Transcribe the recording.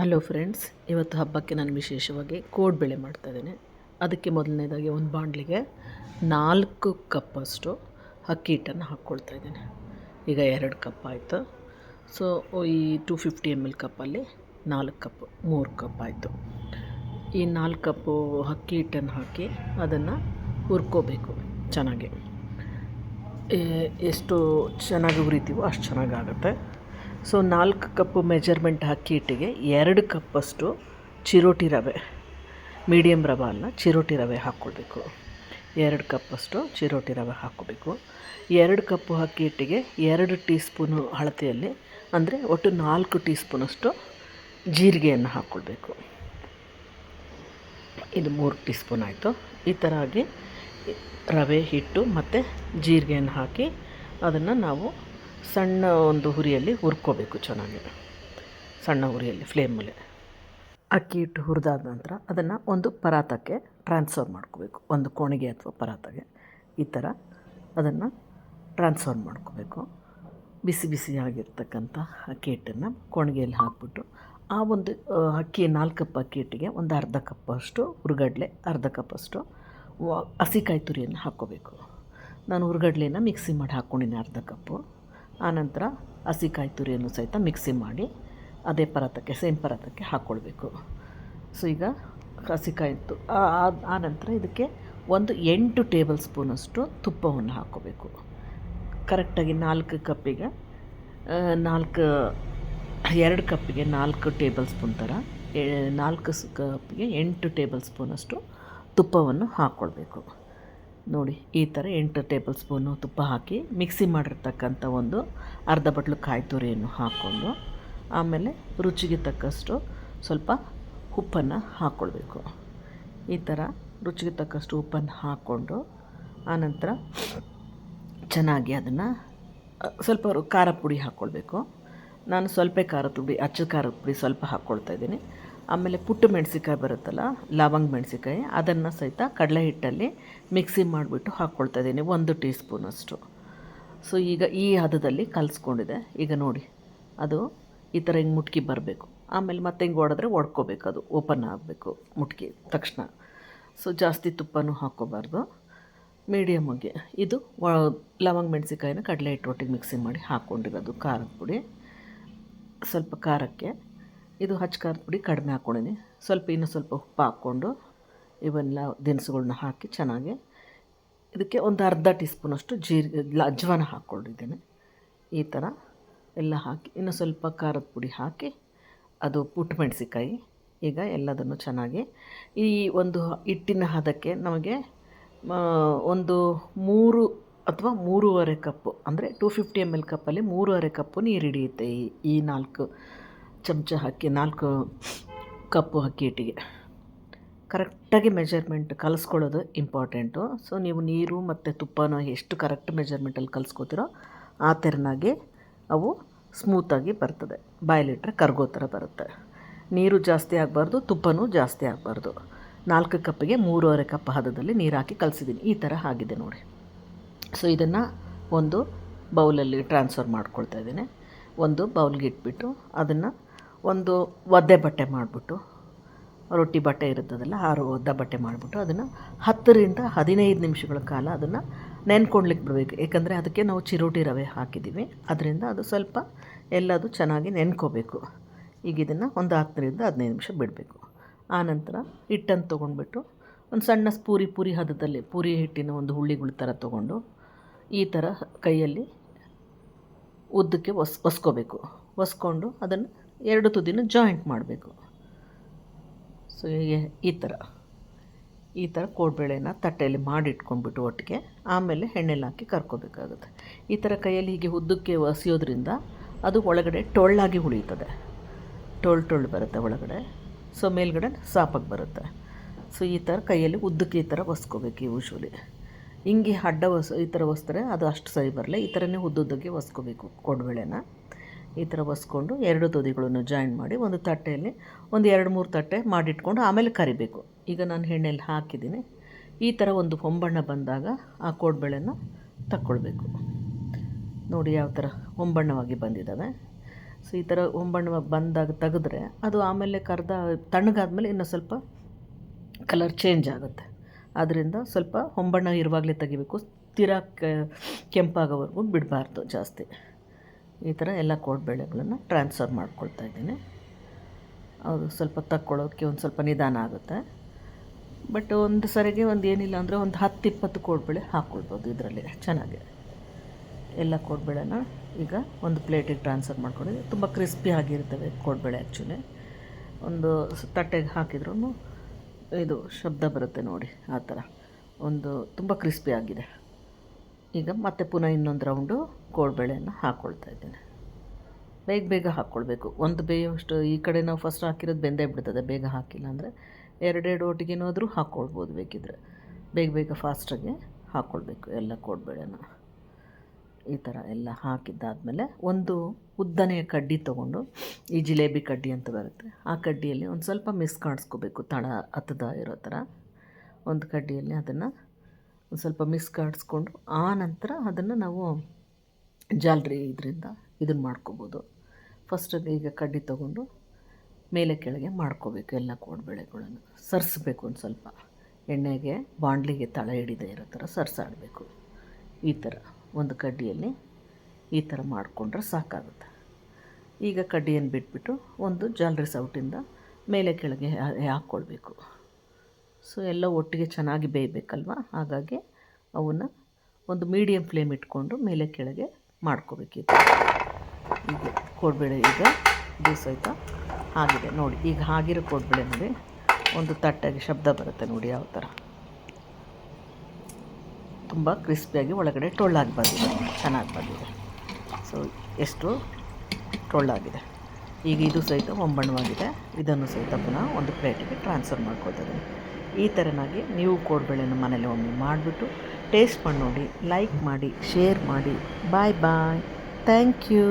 Hello friends, ಇವತ್ತು ಹಬ್ಬಕ್ಕೆ ನಾನು ವಿಶೇಷವಾಗಿ ಕೋಡ್ಬಳೆ ಮಾಡ್ತಾಯಿದ್ದೇನೆ. ಅದಕ್ಕೆ ಮೊದಲನೇದಾಗಿ ಒಂದು ಬಾಣಲಿಗೆ 4 ಕಪ್ಪಷ್ಟು ಅಕ್ಕಿ ಹಿಟ್ಟನ್ನು ಹಾಕ್ಕೊಳ್ತಾ ಇದ್ದೇನೆ. ಈಗ 2 ಕಪ್ ಆಯಿತು. ಸೊ ಈ 250 ml ಕಪ್ಪಲ್ಲಿ 4 ಕಪ್ 3 ಕಪ್ ಆಯಿತು. ಈ 4 ಕಪ್ಪು ಅಕ್ಕಿ ಹಿಟ್ಟನ್ನು ಹಾಕಿ ಅದನ್ನು ಹುರ್ಕೋಬೇಕು ಚೆನ್ನಾಗಿ. ಎಷ್ಟು ಚೆನ್ನಾಗಿ ಹುರಿತೀವೋ ಅಷ್ಟು ಚೆನ್ನಾಗಾಗುತ್ತೆ. ಸೊ 4 ಕಪ್ಪು ಮೆಜರ್ಮೆಂಟ್ ಅಕ್ಕಿ ಹಿಟ್ಟಿಗೆ 2 ಕಪ್ಪಷ್ಟು ಚಿರೋಟಿ ರವೆ, ಮೀಡಿಯಮ್ ರವೆ ಅಲ್ಲ, ಚಿರೋಟಿ ರವೆ ಹಾಕ್ಕೊಳ್ಬೇಕು. 2 ಕಪ್ಪಷ್ಟು ಚಿರೋಟಿ ರವೆ ಹಾಕ್ಕೋಬೇಕು. 2 ಕಪ್ಪು ಅಕ್ಕಿ ಹಿಟ್ಟಿಗೆ 2 ಟೀ ಸ್ಪೂನು ಅಳತೆಯಲ್ಲಿ, ಅಂದರೆ ಒಟ್ಟು 4 ಟೀ ಸ್ಪೂನಷ್ಟು ಜೀರಿಗೆಯನ್ನು ಹಾಕ್ಕೊಳ್ಬೇಕು. ಇದು 3 ಟೀ ಸ್ಪೂನ್ ಆಯಿತು. ಈ ಥರ ಆಗಿ ರವೆ, ಹಿಟ್ಟು ಮತ್ತು ಜೀರಿಗೆಯನ್ನು ಹಾಕಿ ಅದನ್ನು ನಾವು ಸಣ್ಣ ಒಂದು ಹುರಿಯಲ್ಲಿ ಹುರ್ಕೋಬೇಕು ಚೆನ್ನಾಗಿ. ಸಣ್ಣ ಹುರಿಯಲ್ಲಿ ಫ್ಲೇಮಲ್ಲಿ ಅಕ್ಕಿ ಹಿಟ್ಟು ಹುರಿದಾದ ನಂತರ ಅದನ್ನು ಒಂದು ಪರಾತಕ್ಕೆ ಟ್ರಾನ್ಸ್ಫರ್ ಮಾಡ್ಕೋಬೇಕು. ಒಂದು ಕೋಣಿಗೆ ಅಥವಾ ಪರಾತಗೆ ಈ ಥರ ಅದನ್ನು ಟ್ರಾನ್ಸ್ಫರ್ ಮಾಡ್ಕೋಬೇಕು. ಬಿಸಿ ಬಿಸಿಯಾಗಿರ್ತಕ್ಕಂಥ ಅಕ್ಕಿ ಹಿಟ್ಟನ್ನು ಕೋಣಿಗೆಯಲ್ಲಿ ಹಾಕ್ಬಿಟ್ಟು ಆ ಒಂದು 4 ಕಪ್ ಅಕ್ಕಿ ಹಿಟ್ಟಿಗೆ ಒಂದು ಅರ್ಧ ಕಪ್ಪಷ್ಟು ಹುರ್ಗಡ್ಲೆ, ಅರ್ಧ ಕಪ್ಪಷ್ಟು ಹಸಿಕಾಯಿ ತುರಿಯನ್ನು ಹಾಕ್ಕೋಬೇಕು. ನಾನು ಹುರ್ಗಡ್ಲೆನ ಮಿಕ್ಸಿ ಮಾಡಿ ಹಾಕ್ಕೊಂಡಿದ್ದೀನಿ ಅರ್ಧ ಕಪ್ಪು. ಆನಂತರ ಹಸಿಕಾಯಿ ತುರಿಯನ್ನು ಸಹಿತ ಮಿಕ್ಸಿ ಮಾಡಿ ಅದೇ ಪರಾತಕ್ಕೆ, ಸೇಮ್ ಪರಾತಕ್ಕೆ ಹಾಕ್ಕೊಳ್ಬೇಕು. ಸೊ ಈಗ ಹಸಿಕಾಯಿ ಆನಂತರ ಇದಕ್ಕೆ ಒಂದು 8 ಟೇಬಲ್ ಸ್ಪೂನಷ್ಟು ತುಪ್ಪವನ್ನು ಹಾಕ್ಕೋಬೇಕು. ಕರೆಕ್ಟಾಗಿ 4 ಕಪ್ಪಿಗೆ 2 ಕಪ್ಪಿಗೆ 4 ಟೇಬಲ್ ಸ್ಪೂನ್ ಥರ 4 ಕಪ್ಪಿಗೆ 8 ಟೇಬಲ್ ಸ್ಪೂನಷ್ಟು ತುಪ್ಪವನ್ನು ಹಾಕ್ಕೊಳ್ಬೇಕು. ನೋಡಿ, ಈ ಥರ 8 ಟೇಬಲ್ ಸ್ಪೂನು ತುಪ್ಪ ಹಾಕಿ ಮಿಕ್ಸಿ ಮಾಡಿರ್ತಕ್ಕಂಥ ಒಂದು ಅರ್ಧ ಬಟ್ಲು ಕಾಯಿ ತುರಿಯನ್ನು ಹಾಕ್ಕೊಂಡು, ಆಮೇಲೆ ರುಚಿಗೆ ತಕ್ಕಷ್ಟು ಸ್ವಲ್ಪ ಉಪ್ಪನ್ನು ಹಾಕ್ಕೊಳ್ಬೇಕು. ಈ ಥರ ರುಚಿಗೆ ತಕ್ಕಷ್ಟು ಉಪ್ಪನ್ನು ಹಾಕ್ಕೊಂಡು ಆನಂತರ ಚೆನ್ನಾಗಿ ಅದನ್ನು ಸ್ವಲ್ಪ ಖಾರ ಪುಡಿ ಹಾಕ್ಕೊಳ್ಬೇಕು. ನಾನು ಸ್ವಲ್ಪ ಖಾರದ ಪುಡಿ, ಅಚ್ಚ ಖಾರದ ಪುಡಿ ಸ್ವಲ್ಪ ಹಾಕ್ಕೊಳ್ತಾಯಿದ್ದೀನಿ. ಆಮೇಲೆ ಪುಟ್ಟ ಮೆಣಸಿಕಾಯಿ ಬರುತ್ತಲ್ಲ, ಲವಂಗ ಮೆಣಸಿಕಾಯಿ, ಅದನ್ನು ಸಹಿತ ಕಡಲೆ ಹಿಟ್ಟಲ್ಲಿ ಮಿಕ್ಸಿ ಮಾಡಿಬಿಟ್ಟು ಹಾಕ್ಕೊಳ್ತಾಯಿದ್ದೀನಿ 1 ಟೀ ಸ್ಪೂನಷ್ಟು. ಸೊ ಈಗ ಈ ಹದದಲ್ಲಿ ಕಲಿಸ್ಕೊಂಡಿದೆ. ಈಗ ನೋಡಿ, ಅದು ಈ ಥರ ಹಿಂಗೆ ಮುಟ್ಕಿ ಬರಬೇಕು. ಆಮೇಲೆ ಮತ್ತೆ ಹಿಂಗೆ ಹೊಡೆದ್ರೆ ಒಡ್ಕೋಬೇಕು, ಅದು ಓಪನ್ ಆಗಬೇಕು ಮುಟ್ಕಿ ತಕ್ಷಣ. ಸೊ ಜಾಸ್ತಿ ತುಪ್ಪನೂ ಹಾಕ್ಕೋಬಾರ್ದು, ಮೀಡಿಯಮ್ಮಾಗಿ. ಇದು ಲವಂಗ ಮೆಣಸಿಕಾಯಿನ ಕಡಲೆ ಹಿಟ್ಟು ಒಟ್ಟಿಗೆ ಮಿಕ್ಸಿ ಮಾಡಿ ಹಾಕ್ಕೊಂಡಿರೋದು ಖಾರದ ಪುಡಿ. ಸ್ವಲ್ಪ ಖಾರಕ್ಕೆ ಇದು ಖಾರದ ಪುಡಿ ಕಡಿಮೆ ಹಾಕ್ಕೊಂಡಿದ್ದೀನಿ. ಇನ್ನೂ ಸ್ವಲ್ಪ ಉಪ್ಪು ಹಾಕ್ಕೊಂಡು ಇವೆಲ್ಲ ದಿನಸುಗಳನ್ನ ಹಾಕಿ ಚೆನ್ನಾಗಿ ಇದಕ್ಕೆ ಒಂದು ಅರ್ಧ ಟೀ ಸ್ಪೂನಷ್ಟು ಅಜ್ವಾನ ಹಾಕ್ಕೊಂಡಿದ್ದೇನೆ. ಈ ಥರ ಎಲ್ಲ ಹಾಕಿ ಇನ್ನೂ ಸ್ವಲ್ಪ ಖಾರದ ಪುಡಿ ಹಾಕಿ, ಅದು ಪುಟ್ಟ ಮೆಣಸಿಕಾಯಿ, ಈಗ ಎಲ್ಲದನ್ನು ಚೆನ್ನಾಗಿ ಈ ಒಂದು ಹಿಟ್ಟಿನ ಹದಕ್ಕೆ ನಮಗೆ ಒಂದು 3 ಅಥವಾ 3.5 ಕಪ್ಪು, ಅಂದರೆ 250 ml ಕಪ್ಪಲ್ಲಿ 3.5 ಕಪ್ಪು ನೀರು ಹಿಡಿಯುತ್ತೆ ಈ 4 ಚಮಚ 4 ಕಪ್ಪು ಅಕ್ಕಿ ಹಿಟ್ಟಿಗೆ. ಕರೆಕ್ಟಾಗಿ ಮೆಜರ್ಮೆಂಟ್ ಕಲಿಸ್ಕೊಳ್ಳೋದು ಇಂಪಾರ್ಟೆಂಟು. ಸೊ ನೀವು ನೀರು ಮತ್ತು ತುಪ್ಪನ ಎಷ್ಟು ಕರೆಕ್ಟ್ ಮೆಜರ್ಮೆಂಟಲ್ಲಿ ಕಲಿಸ್ಕೋತೀರೋ ಆ ಥರನಾಗಿ ಅವು ಸ್ಮೂತಾಗಿ ಬರ್ತದೆ. ಬಾಯಲ್ಲಿಟ್ಟರೆ ಕರ್ಗೋ ಥರ ಬರುತ್ತೆ. ನೀರು ಜಾಸ್ತಿ ಆಗಬಾರ್ದು, ತುಪ್ಪನೂ ಜಾಸ್ತಿ ಆಗಬಾರ್ದು. 4 ಕಪ್ಪಿಗೆ 3.5 ಕಪ್ ಹದದಲ್ಲಿ ನೀರು ಹಾಕಿ ಕಲಿಸಿದ್ದೀನಿ. ಈ ಥರ ಆಗಿದೆ ನೋಡಿ. ಸೊ ಇದನ್ನು ಒಂದು ಬೌಲಲ್ಲಿ ಟ್ರಾನ್ಸ್ಫರ್ ಮಾಡ್ಕೊಳ್ತಾ ಇದ್ದೀನಿ. ಒಂದು ಬೌಲ್ಗೆ ಇಟ್ಬಿಟ್ಟು ಅದನ್ನು ಒಂದು ಒದ್ದೆ ಬಟ್ಟೆ ಮಾಡಿಬಿಟ್ಟು, ರೊಟ್ಟಿ ಬಟ್ಟೆ ಇರುತ್ತದಲ್ಲ, ಆ ಒದ್ದೆ ಬಟ್ಟೆ ಮಾಡಿಬಿಟ್ಟು ಅದನ್ನು 10 ರಿಂದ 15 ನಿಮಿಷಗಳ ಕಾಲ ಅದನ್ನು ನೆನ್ಕೊಳ್ಲಿಕ್ಕೆ ಬಿಡಬೇಕು. ಏಕೆಂದರೆ ಅದಕ್ಕೆ ನಾವು ಚಿರೋಟಿ ರವೆ ಹಾಕಿದ್ದೀವಿ, ಅದರಿಂದ ಅದು ಸ್ವಲ್ಪ ಎಲ್ಲದು ಚೆನ್ನಾಗಿ ನೆನ್ಕೋಬೇಕು. ಈಗ ಇದನ್ನು ಒಂದು 10 ರಿಂದ 15 ನಿಮಿಷ ಬಿಡಬೇಕು. ಆನಂತರ ಹಿಟ್ಟನ್ನು ತೊಗೊಂಡ್ಬಿಟ್ಟು ಒಂದು ಸಣ್ಣ ಪೂರಿ ಹದದಲ್ಲಿ, ಪೂರಿ ಹಿಟ್ಟಿನ ಒಂದು ಹುಳ್ಳಿಗಳ ಥರ ತೊಗೊಂಡು ಈ ಥರ ಕೈಯಲ್ಲಿ ಉದ್ದಕ್ಕೆ ಒಸ್ಕೋಬೇಕು. ಒಸ್ಕೊಂಡು ಅದನ್ನು 2 ತುದಿನ ಜಾಯಿಂಟ್ ಮಾಡಬೇಕು. ಸೊ ಈ ಥರ ಕೋಡ್ಬೇಳೆನ ತಟ್ಟೆಯಲ್ಲಿ ಮಾಡಿಟ್ಕೊಂಡ್ಬಿಟ್ಟು ಒಟ್ಟಿಗೆ ಆಮೇಲೆ ಎಣ್ಣೆಲಿ ಹಾಕಿ ಕರ್ಕೋಬೇಕಾಗುತ್ತೆ. ಈ ಥರ ಕೈಯಲ್ಲಿ ಹೀಗೆ ಉದ್ದಕ್ಕೆ ಒಸೆಯೋದ್ರಿಂದ ಅದು ಒಳಗಡೆ ಟೊಳ್ಳಾಗಿ ಉಳಿಯುತ್ತದೆ. ಟೊಳ್ಳು ಬರುತ್ತೆ ಒಳಗಡೆ. ಸೊ ಮೇಲ್ಗಡೆ ಸಾಪಾಗಿ ಬರುತ್ತೆ. ಸೊ ಈ ಥರ ಕೈಯಲ್ಲಿ ಉದ್ದಕ್ಕೆ ಈ ಥರ ಒಸ್ಕೋಬೇಕು. ಯೂಶ್ವಲಿ ಹಿಂಗೆ ಅಡ್ಡ ಈ ಥರ ಒಸಿದ್ರೆ ಅದು ಅಷ್ಟು ಸರಿ ಬರಲ್ಲ. ಈ ಥರನೇ ಉದ್ದುದ್ದಕ್ಕೆ ಒಸ್ಕೋಬೇಕು ಕೋಡ್ಬೇಳೆನ. ಈ ಥರ ಒಸ್ಕೊಂಡು 2 ತುದಿಗಳನ್ನು ಜಾಯಿನ್ ಮಾಡಿ ಒಂದು ತಟ್ಟೆಯಲ್ಲಿ ಒಂದು 2-3 ತಟ್ಟೆ ಮಾಡಿಟ್ಕೊಂಡು ಆಮೇಲೆ ಕರಿಬೇಕು. ಈಗ ನಾನು ಎಣ್ಣೆಯಲ್ಲಿ ಹಾಕಿದ್ದೀನಿ. ಈ ಥರ ಒಂದು ಹೊಂಬಣ್ಣ ಬಂದಾಗ ಆ ಕೋಡ್ಬೇಳೆನ ತಕ್ಕೊಳ್ಬೇಕು. ನೋಡಿ ಯಾವ ಥರ ಹೊಂಬಣ್ಣವಾಗಿ ಬಂದಿದ್ದಾವೆ. ಸೊ ಈ ಥರ ಹೊಂಬಣ್ಣ ಬಂದಾಗ ತೆಗೆದ್ರೆ ಅದು ಆಮೇಲೆ ತಣ್ಣಗಾದ್ಮೇಲೆ ಇನ್ನೂ ಸ್ವಲ್ಪ ಕಲರ್ ಚೇಂಜ್ ಆಗುತ್ತೆ. ಆದ್ದರಿಂದ ಸ್ವಲ್ಪ ಹೊಂಬಣ್ಣ ಇರುವಾಗಲೇ ತೆಗಿಬೇಕು, ತೀರಾ ಕೆಂಪಾಗೋವರೆಗೂ ಬಿಡಬಾರ್ದು ಜಾಸ್ತಿ. ಈ ಥರ ಎಲ್ಲ ಕೋಡ್ಬೇಳೆಗಳನ್ನು ಟ್ರಾನ್ಸ್ಫರ್ ಮಾಡ್ಕೊಳ್ತಾ ಇದ್ದೀನಿ. ಅದು ಸ್ವಲ್ಪ ತಕ್ಕೊಳ್ಳೋಕ್ಕೆ ಒಂದು ಸ್ವಲ್ಪ ನಿಧಾನ ಆಗುತ್ತೆ. ಬಟ್ ಒಂದು ಸರಿಗೆ ಏನಿಲ್ಲ ಅಂದರೆ ಒಂದು 10-20 ಕೋಡ್ಬೇಳೆ ಹಾಕ್ಕೊಳ್ಬೋದು ಇದರಲ್ಲಿ ಚೆನ್ನಾಗಿ. ಎಲ್ಲ ಕೋಡ್ಬೇಳೆನ ಈಗ ಒಂದು ಪ್ಲೇಟಿಗೆ ಟ್ರಾನ್ಸ್ಫರ್ ಮಾಡ್ಕೊಂಡಿದ್ದೆ. ತುಂಬ ಕ್ರಿಸ್ಪಿ ಆಗಿರ್ತವೆ ಕೋಡ್ಬೇಳೆ. ಆ್ಯಕ್ಚುಲಿ ಒಂದು ತಟ್ಟೆಗೆ ಹಾಕಿದ್ರೂ ಇದು ಶಬ್ದ ಬರುತ್ತೆ ನೋಡಿ, ಆ ಥರ ತುಂಬ ಕ್ರಿಸ್ಪಿ ಆಗಿದೆ. ಈಗ ಮತ್ತೆ ಪುನಃ ಇನ್ನೊಂದು ರೌಂಡು ಕೋಡ್ಬೇಳೆಯನ್ನು ಹಾಕ್ಕೊಳ್ತಾ ಇದ್ದೇನೆ. ಬೇಗ ಹಾಕ್ಕೊಳ್ಬೇಕು. ಒಂದು ಬೇಯುವಷ್ಟು ಈ ಕಡೆ ನಾವು ಫಸ್ಟ್ ಹಾಕಿರೋದು ಬೆಂದೇ ಬಿಡ್ತದೆ. ಬೇಗ ಹಾಕಿಲ್ಲ ಅಂದರೆ 2 ಒಟ್ಟಿಗೆನಾದರೂ ಹಾಕ್ಕೊಳ್ಬೋದು ಬೇಕಿದ್ರೆ. ಬೇಗ ಫಾಸ್ಟಾಗಿ ಹಾಕ್ಕೊಳ್ಬೇಕು ಎಲ್ಲ ಕೋಡ್ಬೇಳೆನ. ಈ ಥರ ಎಲ್ಲ ಹಾಕಿದ್ದಾದಮೇಲೆ ಒಂದು ಉದ್ದನೆಯ ಕಡ್ಡಿ ತೊಗೊಂಡು, ಈ ಜಿಲೇಬಿ ಕಡ್ಡಿ ಅಂತ ಬರುತ್ತೆ, ಆ ಕಡ್ಡಿಯಲ್ಲಿ ಒಂದು ಸ್ವಲ್ಪ ಕಾಡಿಸ್ಕೋಬೇಕು, ತಳ ಹತ್ತದ ಇರೋ ಥರ ಒಂದು ಕಡ್ಡಿಯಲ್ಲಿ ಅದನ್ನು ಒಂದು ಸ್ವಲ್ಪ ಕಾಡಿಸ್ಕೊಂಡು ಆ ನಂತರ ಅದನ್ನು ನಾವು ಜಾಲರಿ ಇದರಿಂದ ಇದನ್ನು ಮಾಡ್ಕೋಬೋದು. ಫಸ್ಟಿಗೆ ಈಗ ಕಡ್ಡಿ ತೊಗೊಂಡು ಮೇಲೆ ಕೆಳಗೆ ಮಾಡ್ಕೋಬೇಕು ಎಲ್ಲ ಕೋಡ್ಬೇಳೆಗಳನ್ನು. ಸರಿಸ್ಬೇಕು, ಒಂದು ಸ್ವಲ್ಪ ಎಣ್ಣೆಗೆ ಬಾಣಲಿಗೆ ತಳ ಹಿಡಿದೇ ಇರೋ ಥರ ಸರಿಸಾಡಬೇಕು. ಈ ಥರ ಒಂದು ಕಡ್ಡಿಯಲ್ಲಿ ಈ ಥರ ಮಾಡಿಕೊಂಡ್ರೆ ಸಾಕಾಗುತ್ತೆ. ಈಗ ಕಡ್ಡಿಯನ್ನು ಬಿಟ್ಬಿಟ್ಟು ಒಂದು ಜಾಲರಿ ಸೌಟಿಂದ ಮೇಲೆ ಕೆಳಗೆ ಹಾಕ್ಕೊಳ್ಬೇಕು. ಸೊ ಎಲ್ಲ ಒಟ್ಟಿಗೆ ಚೆನ್ನಾಗಿ ಬೇಯಬೇಕಲ್ವ, ಹಾಗಾಗಿ ಅವನ್ನು ಒಂದು ಮೀಡಿಯಮ್ ಫ್ಲೇಮ್ ಇಟ್ಕೊಂಡು ಮೇಲೆ ಕೆಳಗೆ ಮಾಡ್ಕೋಬೇಕು. ಈಗ ಕೋಡ್ಬೇಳೆ ಈಗ ಇದು ಸಹಿತ ಆಗಿದೆ ನೋಡಿ. ಈಗ ಆಗಿರೋ ಕೋಡ್ಬೇಳೆ ನೋಡಿ, ಒಂದು ತಟ್ಟೆಗೆ ಶಬ್ದ ಬರುತ್ತೆ ನೋಡಿ, ಯಾವ ಥರ ತುಂಬ ಕ್ರಿಸ್ಪಿಯಾಗಿ ಒಳಗಡೆ ಟೊಳ್ಳಾಗಿ ಬಂದಿದೆ, ಚೆನ್ನಾಗಿ ಬಂದಿದೆ. ಸೊ ಎಷ್ಟು ಟೊಳ್ಳಾಗಿದೆ. ಈಗ ಇದು ಸಹಿತ ಹೊಂಬಣ್ಣವಾಗಿದೆ. ಇದನ್ನು ಸಹಿತ ಪುನಃ ಒಂದು ಪ್ಲೇಟಿಗೆ ಟ್ರಾನ್ಸ್ಫರ್ ಮಾಡ್ಕೊಳ್ತಿದ್ದೀನಿ. ಈ ಥರನಾಗಿ ನೀವು ಕೋಡ್ಬೇಳೆನ ಮನೇಲಿ ಒಮ್ಮೆ ಮಾಡಿಬಿಟ್ಟು ಟೇಸ್ಟ್ ಮಾಡಿ ನೋಡಿ, ಲೈಕ್ ಮಾಡಿ, ಶೇರ್ ಮಾಡಿ. Bye thank you.